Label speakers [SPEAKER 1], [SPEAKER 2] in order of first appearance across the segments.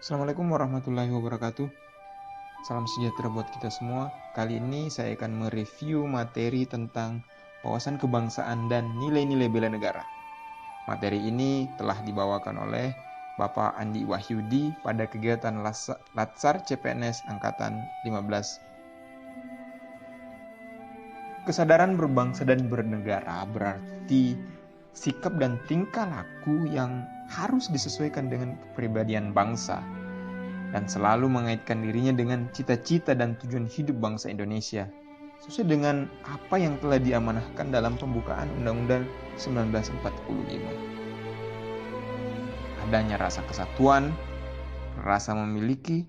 [SPEAKER 1] Assalamualaikum warahmatullahi wabarakatuh. Salam sejahtera buat kita semua. Kali ini saya akan mereview materi tentang wawasan kebangsaan dan nilai-nilai bela negara. Materi ini telah dibawakan oleh Bapak Andi Wahyudi pada kegiatan Latsar CPNS Angkatan 15. Kesadaran berbangsa dan bernegara berarti sikap dan tingkah laku yang harus disesuaikan dengan kepribadian bangsa dan selalu mengaitkan dirinya dengan cita-cita dan tujuan hidup bangsa Indonesia sesuai dengan apa yang telah diamanahkan dalam pembukaan Undang-Undang 1945. Adanya rasa kesatuan, rasa memiliki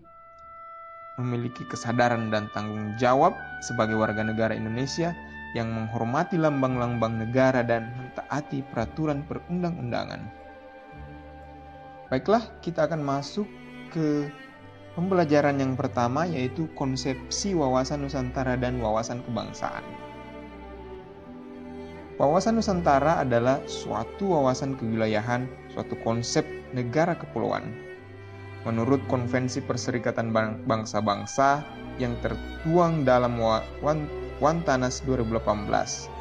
[SPEAKER 1] kesadaran dan tanggung jawab sebagai warga negara Indonesia yang menghormati lambang-lambang negara dan mentaati peraturan perundang-undangan. Baiklah, kita akan masuk ke pembelajaran yang pertama, yaitu konsepsi wawasan Nusantara dan wawasan kebangsaan. Wawasan Nusantara adalah suatu wawasan kewilayahan, suatu konsep negara kepulauan. Menurut Konvensi Perserikatan Bangsa-Bangsa yang tertuang dalam Wantanas 2018,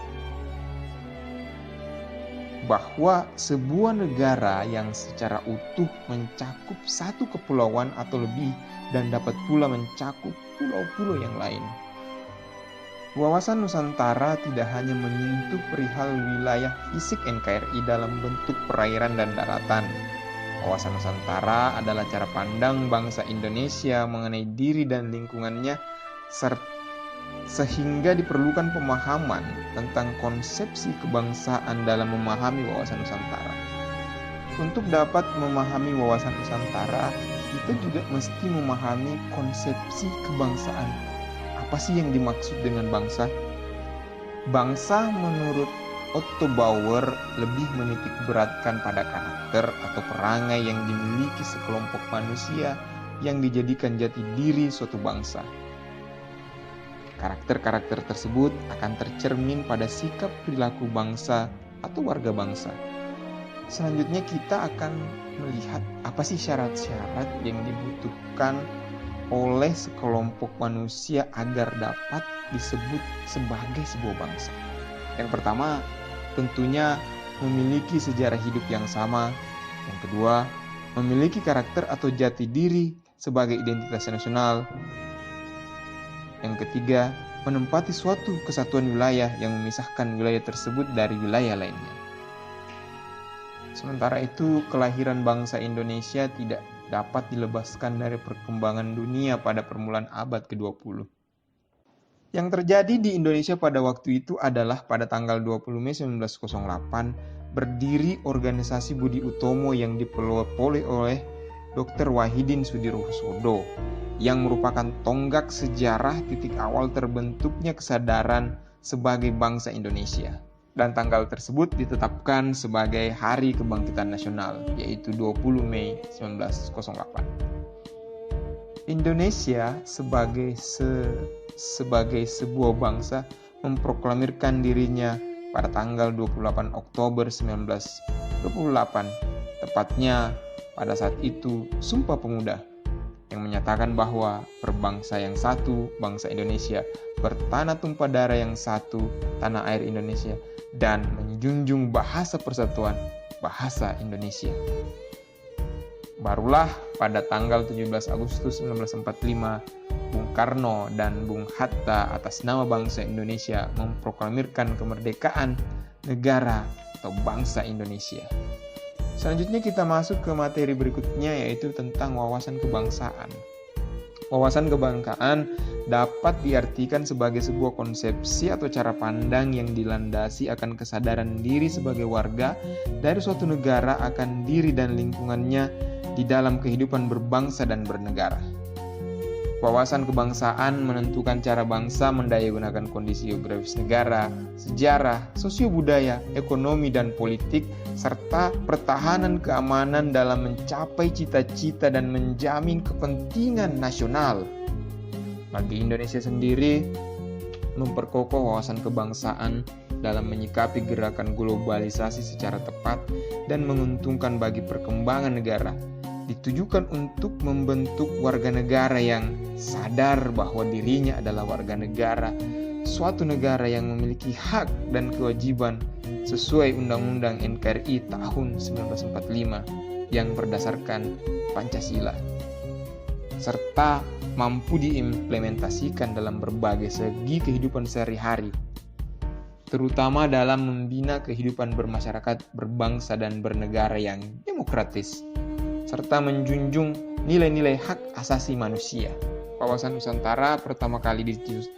[SPEAKER 1] bahwa sebuah negara yang secara utuh mencakup satu kepulauan atau lebih dan dapat pula mencakup pulau-pulau yang lain. Wawasan Nusantara tidak hanya menyentuh perihal wilayah fisik NKRI dalam bentuk perairan dan daratan. Wawasan Nusantara adalah cara pandang bangsa Indonesia mengenai diri dan lingkungannya, sehingga diperlukan pemahaman tentang konsepsi kebangsaan dalam memahami wawasan Nusantara. Untuk dapat memahami wawasan Nusantara, kita juga mesti memahami konsepsi kebangsaan. Apa sih yang dimaksud dengan bangsa? Bangsa menurut Otto Bauer lebih menitik beratkan pada karakter atau perangai yang dimiliki sekelompok manusia yang dijadikan jati diri suatu bangsa. Karakter-karakter tersebut akan tercermin pada sikap perilaku bangsa atau warga bangsa. Selanjutnya kita akan melihat apa sih syarat-syarat yang dibutuhkan oleh sekelompok manusia agar dapat disebut sebagai sebuah bangsa. Yang pertama, tentunya memiliki sejarah hidup yang sama. Yang kedua, memiliki karakter atau jati diri sebagai identitas nasional. Yang ketiga, menempati suatu kesatuan wilayah yang memisahkan wilayah tersebut dari wilayah lainnya. Sementara itu, kelahiran bangsa Indonesia tidak dapat dilebaskan dari perkembangan dunia pada permulaan abad ke-20. Yang terjadi di Indonesia pada waktu itu adalah pada tanggal 20 Mei 1908 berdiri organisasi Budi Utomo yang dipelopori oleh Dr. Wahidin Sudirohusodo yang merupakan tonggak sejarah titik awal terbentuknya kesadaran sebagai bangsa Indonesia. Dan tanggal tersebut ditetapkan sebagai Hari Kebangkitan Nasional, yaitu 20 Mei 1908. Indonesia sebagai sebuah bangsa memproklamirkan dirinya pada tanggal 28 Oktober 1928, tepatnya pada saat itu Sumpah Pemuda, yang menyatakan bahwa berbangsa yang satu, bangsa Indonesia, bertanah tumpah darah yang satu, tanah air Indonesia, dan menjunjung bahasa persatuan, bahasa Indonesia. Barulah pada tanggal 17 Agustus 1945, Bung Karno dan Bung Hatta atas nama bangsa Indonesia memproklamirkan kemerdekaan negara atau bangsa Indonesia. Selanjutnya kita masuk ke materi berikutnya, yaitu tentang wawasan kebangsaan. Wawasan kebangsaan dapat diartikan sebagai sebuah konsepsi atau cara pandang yang dilandasi akan kesadaran diri sebagai warga dari suatu negara akan diri dan lingkungannya di dalam kehidupan berbangsa dan bernegara. Wawasan kebangsaan menentukan cara bangsa mendayagunakan kondisi geografis negara, sejarah, sosio-budaya, ekonomi, dan politik, serta pertahanan keamanan dalam mencapai cita-cita dan menjamin kepentingan nasional. Bagi Indonesia sendiri, memperkokoh wawasan kebangsaan dalam menyikapi gerakan globalisasi secara tepat dan menguntungkan bagi perkembangan negara ditujukan untuk membentuk warga negara yang sadar bahwa dirinya adalah warga negara suatu negara yang memiliki hak dan kewajiban sesuai Undang-Undang NKRI tahun 1945 yang berdasarkan Pancasila, serta mampu diimplementasikan dalam berbagai segi kehidupan sehari-hari, terutama dalam membina kehidupan bermasyarakat, berbangsa, dan bernegara yang demokratis, serta menjunjung nilai-nilai hak asasi manusia. Wawasan Nusantara pertama kali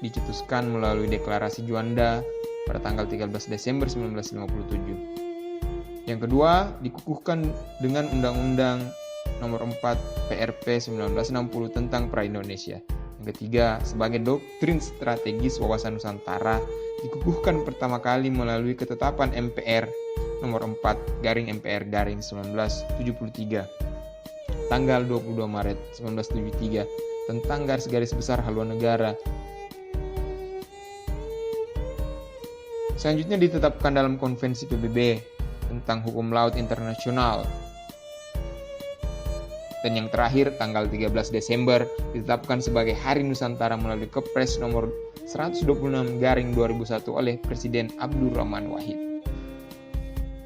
[SPEAKER 1] dicetuskan melalui Deklarasi Juanda pada tanggal 13 Desember 1957. Yang kedua, dikukuhkan dengan Undang-Undang Nomor 4 PRP 1960 tentang Pra-Indonesia. Yang ketiga, sebagai doktrin strategis wawasan Nusantara dikukuhkan pertama kali melalui ketetapan MPR Nomor 4/MPR/1973 tanggal 22 Maret 1973 tentang garis-garis besar haluan negara. Selanjutnya ditetapkan dalam Konvensi PBB tentang Hukum Laut Internasional. Dan yang terakhir, tanggal 13 Desember ditetapkan sebagai Hari Nusantara melalui Kepres nomor 126/2001 oleh Presiden Abdurrahman Wahid.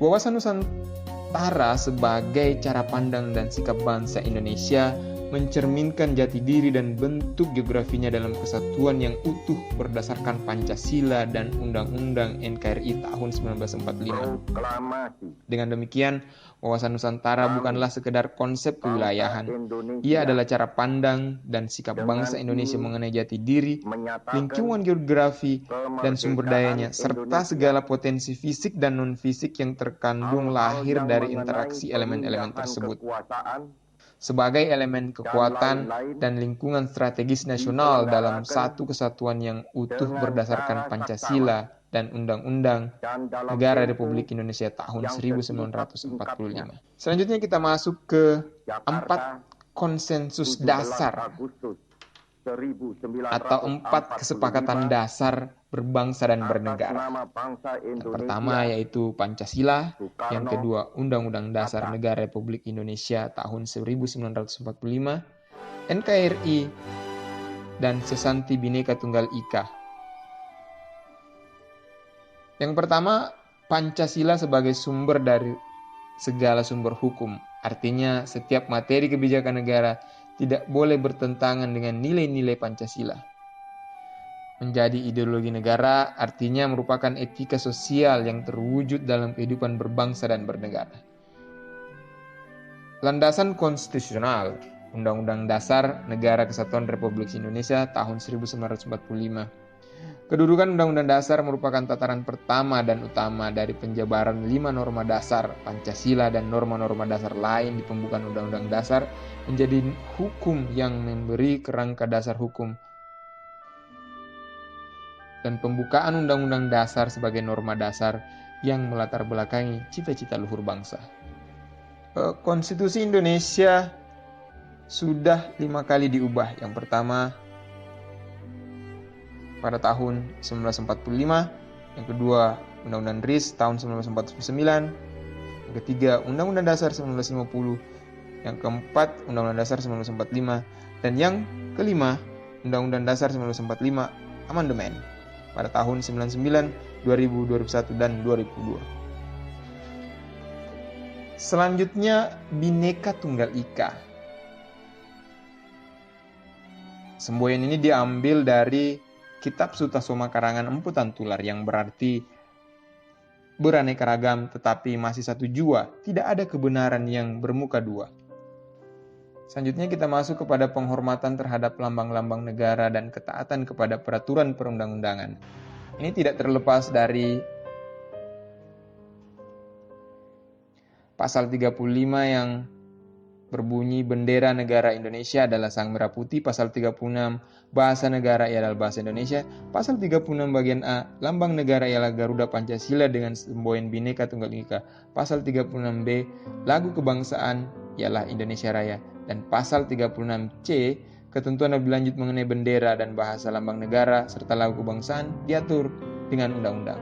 [SPEAKER 1] Wawasan Nusantara sebagai cara pandang dan sikap bangsa Indonesia mencerminkan jati diri dan bentuk geografinya dalam kesatuan yang utuh berdasarkan Pancasila dan Undang-Undang NKRI tahun 1945. Dengan demikian, wawasan Nusantara bukanlah sekedar konsep kewilayahan. Ia adalah cara pandang dan sikap bangsa Indonesia mengenai jati diri, lingkungan geografi, dan sumber dayanya, serta segala potensi fisik dan non-fisik yang terkandung lahir dari interaksi elemen-elemen tersebut. Sebagai elemen kekuatan dan lingkungan strategis nasional dalam satu kesatuan yang utuh berdasarkan Pancasila dan Undang-Undang Negara Republik Indonesia tahun 1945. Selanjutnya kita masuk ke 4 konsensus dasar atau 4 kesepakatan dasar berbangsa dan bernegara. Yang pertama yaitu Pancasila, yang kedua Undang-Undang Dasar Negara Republik Indonesia tahun 1945, NKRI, dan Sesanti Bhinneka Tunggal Ika. Yang pertama, Pancasila sebagai sumber dari segala sumber hukum. Artinya setiap materi kebijakan negara tidak boleh bertentangan dengan nilai-nilai Pancasila. Menjadi ideologi negara artinya merupakan etika sosial yang terwujud dalam kehidupan berbangsa dan bernegara. Landasan konstitusional, Undang-Undang Dasar Negara Kesatuan Republik Indonesia tahun 1945. Kedudukan Undang-Undang Dasar merupakan tataran pertama dan utama dari penjabaran 5 norma dasar Pancasila dan norma-norma dasar lain di pembukaan Undang-Undang Dasar menjadi hukum yang memberi kerangka dasar hukum. Dan pembukaan Undang-Undang Dasar sebagai norma dasar yang melatar belakangi cita-cita luhur bangsa. Konstitusi Indonesia sudah 5 kali diubah. Yang pertama pada tahun 1945, yang kedua Undang-Undang RIS tahun 1949, yang ketiga Undang-Undang Dasar 1950, yang keempat Undang-Undang Dasar 1945, dan yang kelima Undang-Undang Dasar 1945 amandemen pada tahun 99, 2000, 2001, dan 2002. Selanjutnya Bhinneka Tunggal Ika. Semboyan ini diambil dari Kitab Sutasoma karangan Empu Tantular yang berarti beraneka ragam tetapi masih satu jua, tidak ada kebenaran yang bermuka dua. Selanjutnya kita masuk kepada penghormatan terhadap lambang-lambang negara dan ketaatan kepada peraturan perundang-undangan. Ini tidak terlepas dari pasal 35 yang berbunyi bendera negara Indonesia adalah sang merah putih. Pasal 36 bahasa negara ialah bahasa Indonesia. Pasal 36 bagian A lambang negara ialah Garuda Pancasila dengan semboyan Bhinneka Tunggal Ika. Pasal 36B lagu kebangsaan ialah Indonesia Raya. Dan pasal 36C ketentuan lebih lanjut mengenai bendera dan bahasa lambang negara serta lagu kebangsaan diatur dengan undang-undang.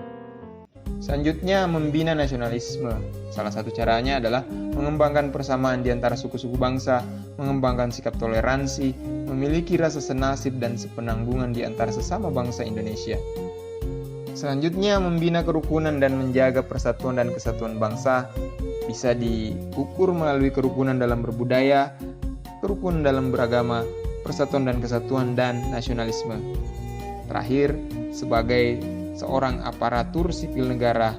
[SPEAKER 1] Selanjutnya, membina nasionalisme. Salah satu caranya adalah mengembangkan persamaan di antara suku-suku bangsa, mengembangkan sikap toleransi, memiliki rasa senasib dan sepenanggungan di antara sesama bangsa Indonesia. Selanjutnya, membina kerukunan dan menjaga persatuan dan kesatuan bangsa bisa diukur melalui kerukunan dalam berbudaya, kerukunan dalam beragama, persatuan dan kesatuan, dan nasionalisme. Terakhir, sebagai seorang aparatur sipil negara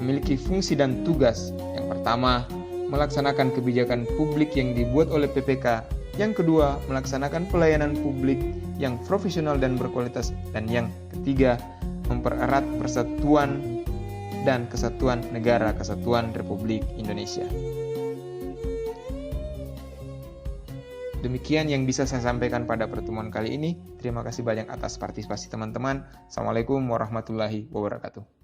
[SPEAKER 1] memiliki fungsi dan tugas. Yang pertama, melaksanakan kebijakan publik yang dibuat oleh PPK. Yang kedua, melaksanakan pelayanan publik yang profesional dan berkualitas. Dan yang ketiga, mempererat persatuan dan kesatuan negara kesatuan Republik Indonesia. Demikian yang bisa saya sampaikan pada pertemuan kali ini. Terima kasih banyak atas partisipasi teman-teman. Assalamualaikum warahmatullahi wabarakatuh.